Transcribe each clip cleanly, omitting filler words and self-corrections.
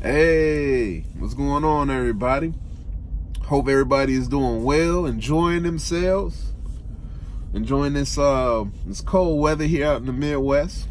Hey, what's going on, everybody? Hope everybody is doing well, enjoying themselves, enjoying this cold weather here out in the Midwest.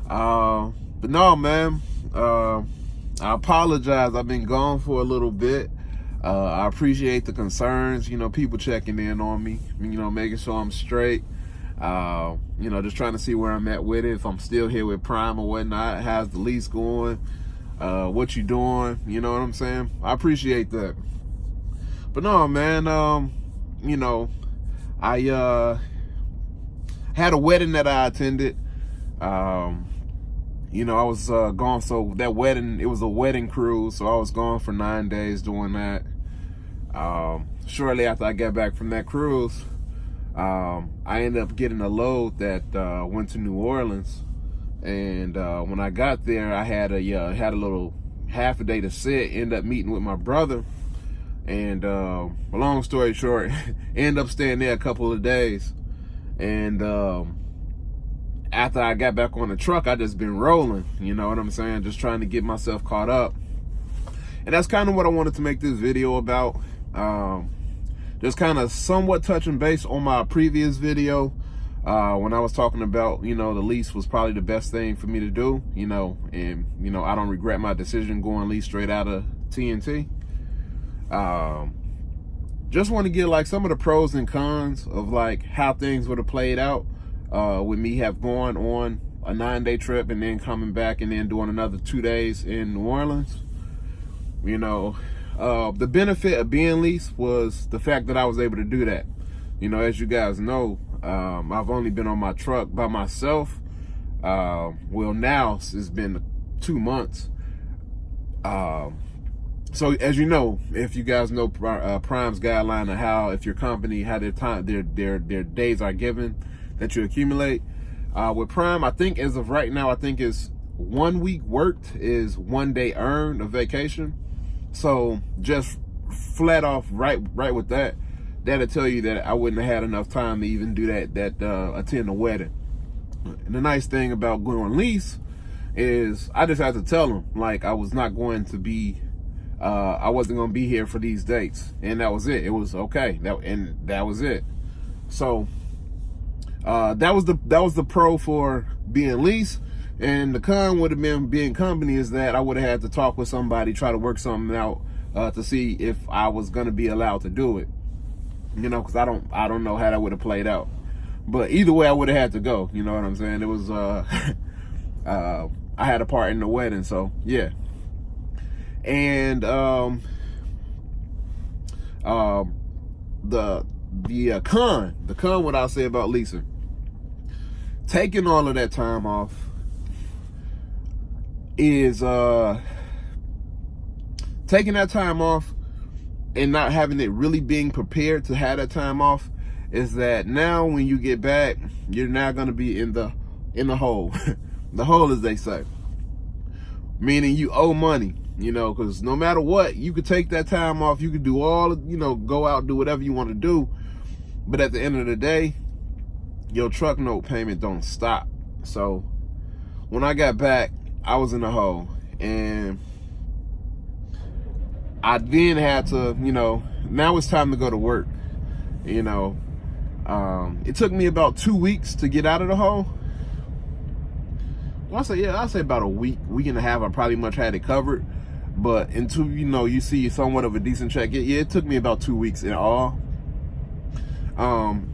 But no, man, I apologize. I've been gone for a little bit. I appreciate the concerns, people checking in on me, making sure I'm straight. Just trying to see where I'm at with it, if I'm still here with Prime or whatnot. How's the lease going? What you doing? You know what I'm saying? I appreciate that. But no, man, I had a wedding that I attended. I was gone, so that wedding, it was a wedding cruise, so I was gone for 9 days doing that. Shortly after I got back from that cruise, I ended up getting a load that went to New Orleans. And when I got there, I had a little half a day to sit, end up meeting with my brother. And long story short, end up staying there a couple of days. And after I got back on the truck, I just been rolling, you know what I'm saying? Just trying to get myself caught up. And that's kind of what I wanted to make this video about. Just kind of somewhat touching base on my previous video. When I was talking about, the lease was probably the best thing for me to do, and, I don't regret my decision going lease straight out of TNT. Just want to get like some of the pros and cons of like how things would have played out with me have gone on a 9-day trip and then coming back and then doing another 2 days in New Orleans. The benefit of being leased was the fact that I was able to do that. As you guys know, I've only been on my truck by myself. Well, now it's been 2 months. So as you know, if you guys know Prime's guideline of how, if your company, how their days are given that you accumulate, with Prime, I think as of right now, I think is 1 week worked is 1 day earned of vacation. So just flat off right with that, that'll tell you that I wouldn't have had enough time to even do that attend a wedding. And the nice thing about going on lease is I just had to tell them, like, I was not going to be, I wasn't going to be here for these dates. And that was it. It was okay. That was it. So that was the pro for being lease. And the con would have been being company is that I would have had to talk with somebody, try to work something out to see if I was going to be allowed to do it. Because I don't know how that would have played out. But either way, I would have had to go. You know what I'm saying? It was, I had a part in the wedding, so yeah. And the con, what I'll say about leasing, taking all of that time off is taking that time off and not having it really being prepared to have that time off is that now when you get back, you're now going to be in the hole. The hole, as they say. Meaning you owe money, because no matter what, you could take that time off. You could do all, go out, do whatever you want to do. But at the end of the day, your truck note payment don't stop. So when I got back, I was in the hole. And I then had to, now it's time to go to work. It took me about 2 weeks to get out of the hole. I'll say about a week and a half. I probably much had it covered. But until, you see somewhat of a decent check, it took me about 2 weeks in all.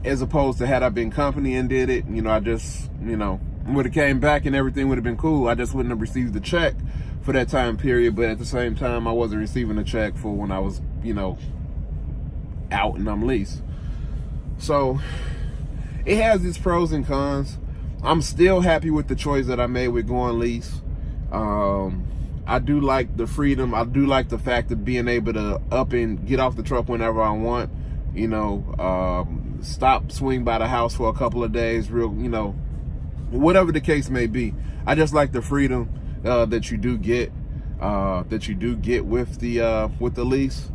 As opposed to had I been company and did it, I just, would have came back and everything would have been cool. I just wouldn't have received the check for that time period, but at the same time, I wasn't receiving a check for when I was, out and I'm leased. So it has its pros and cons. I'm still happy with the choice that I made with going lease. I do like the freedom. I do like the fact of being able to up and get off the truck whenever I want. Stop, swing by the house for a couple of days, whatever the case may be. I just like the freedom that you do get with the lease.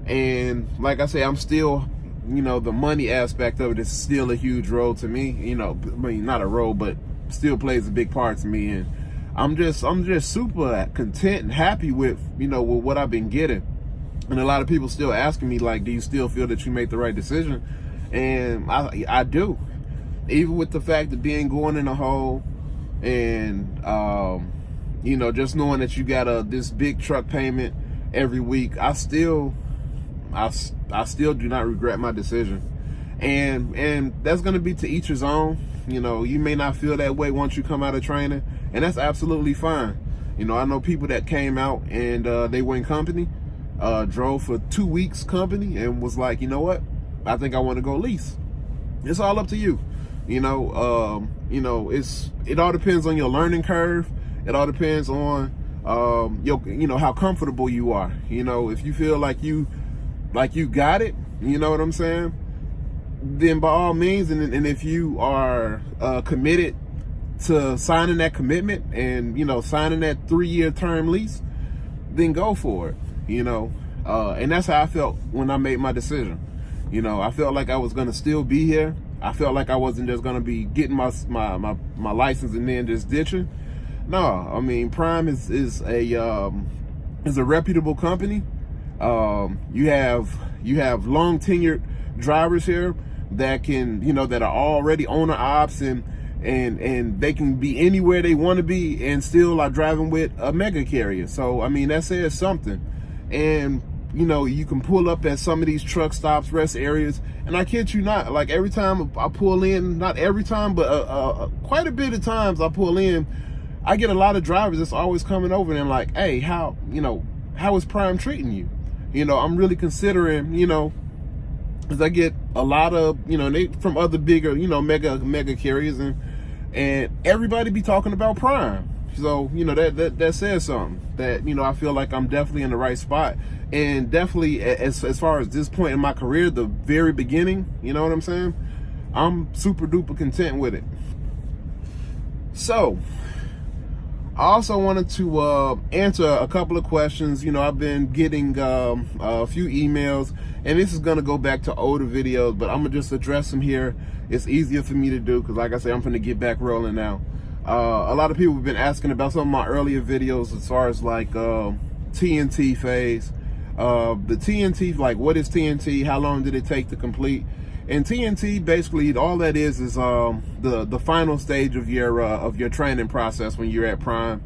And like I say, I'm still, the money aspect of it is still a huge role to me. I mean, not a role, but still plays a big part to me. And I'm just super content and happy with, with what I've been getting. And a lot of people still asking me, like, do you still feel that you made the right decision? And I do. Even with the fact of being going in a hole and, just knowing that you got this big truck payment every week, I still do not regret my decision. And that's going to be to each his own. You may not feel that way once you come out of training, and that's absolutely fine. I know people that came out and they went company, drove for 2 weeks company, and was like, you know what? I think I want to go lease. It's all up to you. It all depends on your learning curve. It all depends on how comfortable you are. If you feel like you got it, you know what I'm saying? Then by all means, and if you are committed to signing that commitment and signing that 3-year term lease, then go for it. And that's how I felt when I made my decision. I felt like I was gonna still be here. I felt like I wasn't just gonna be getting my license and then just ditching. No, I mean, Prime is a reputable company. You have long tenured drivers here that can, that are already owner ops and they can be anywhere they want to be and still are driving with a mega carrier. So I mean, that says something. And you can pull up at some of these truck stops, rest areas, and I kid you not, like every time I pull in, not every time, but quite a bit of times I pull in, I get a lot of drivers that's always coming over and like, hey, how is Prime treating you? I'm really considering, because I get a lot of, they from other bigger, mega carriers, and everybody be talking about Prime. So, that says something, that, I feel like I'm definitely in the right spot. And definitely as far as this point in my career, the very beginning, you know what I'm saying? I'm super duper content with it. So, I also wanted to answer a couple of questions. I've been getting a few emails, and this is going to go back to older videos, but I'm going to just address them here. It's easier for me to do because, like I said, I'm going to get back rolling now. A lot of people have been asking about some of my earlier videos as far as like TNT phase. The TNT, like what is TNT? How long did it take to complete? And TNT, basically, all that is the final stage of your training process when you're at Prime.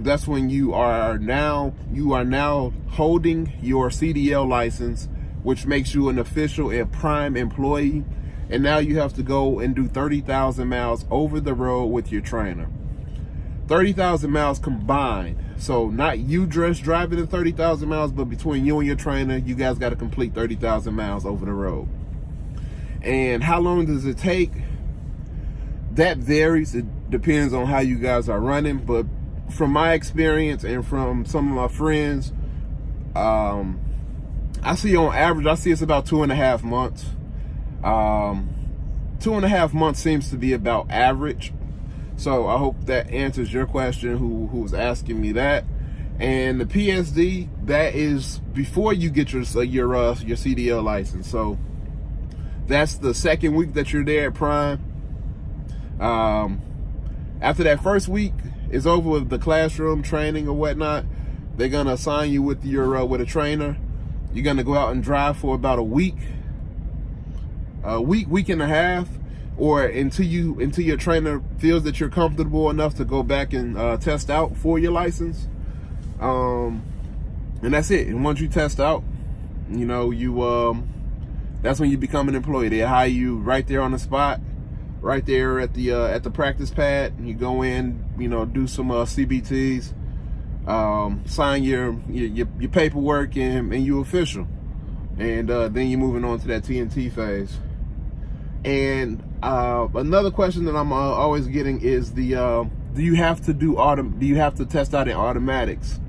That's when you are now holding your CDL license, which makes you an official and Prime employee. And now you have to go and do 30,000 miles over the road with your trainer. 30,000 miles combined. So not you just driving the 30,000 miles, but between you and your trainer, you guys got to complete 30,000 miles over the road. And how long does it take? That varies. It depends on how you guys are running. But from my experience and from some of my friends, I see on average, it's about 2.5 months. 2.5 months seems to be about average. So I hope that answers your question, who was asking me that. And the PSD, that is before you get your CDL license. So that's the second week that you're there at Prime. After that first week is over with the classroom training or whatnot, they're gonna assign you with with a trainer. You're gonna go out and drive for about a week and a half, or until your trainer feels that you're comfortable enough to go back and test out for your license. And that's it. And once you test out, that's when you become an employee. They hire you right there on the spot, right there at the practice pad. You go in, do some CBTs, sign your paperwork, and you official. And then you're moving on to that TNT phase. And another question that I'm always getting is do you have to test out in automatics?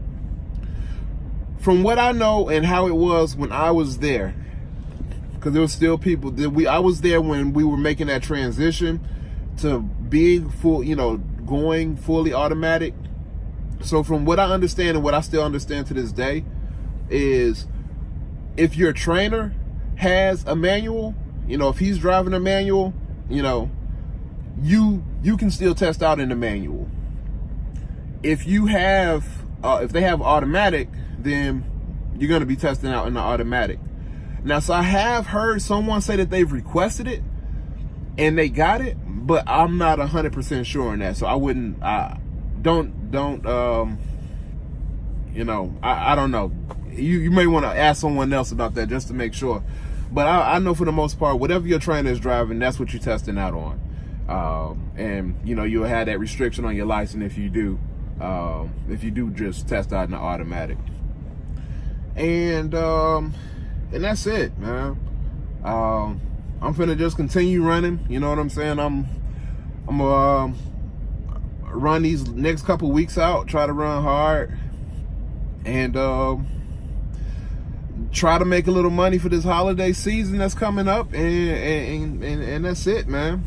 From what I know and how it was when I was there, because there was still people I was there when we were making that transition to being going fully automatic. So from what I understand and what I still understand to this day is, if your trainer has a manual, if he's driving a manual, you can still test out in the manual. if you have, if they have automatic, then you're going to be testing out in the automatic. Now, so I have heard someone say that they've requested it and they got it, but I'm not 100% sure on that. So I wouldn't, don't, you know, I don't know. You may want to ask someone else about that just to make sure. But I know for the most part, whatever your trainer is driving, that's what you're testing out on. And, you know, you'll have that restriction on your license if you do just test out in the automatic. And that's it, man. I'm finna just continue running. You know what I'm saying? I'm run these next couple weeks out, try to run hard, and try to make a little money for this holiday season that's coming up, and that's it, man.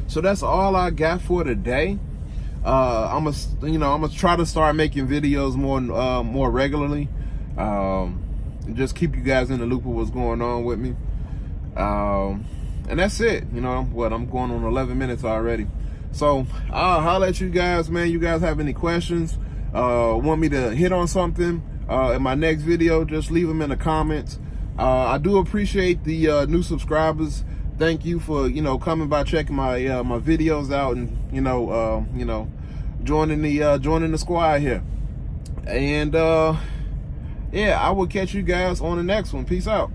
So that's all I got for today. I'm gonna try to start making videos more regularly. Just keep you guys in the loop of what's going on with me. And that's it. You know, I'm going on 11 minutes already. So I'll holler at you guys, man. You guys have any questions? Want me to hit on something in my next video? Just leave them in the comments. I do appreciate the new subscribers. Thank you for, you know, coming by, checking my my videos out, and joining the squad here. And yeah, I will catch you guys on the next one. Peace out.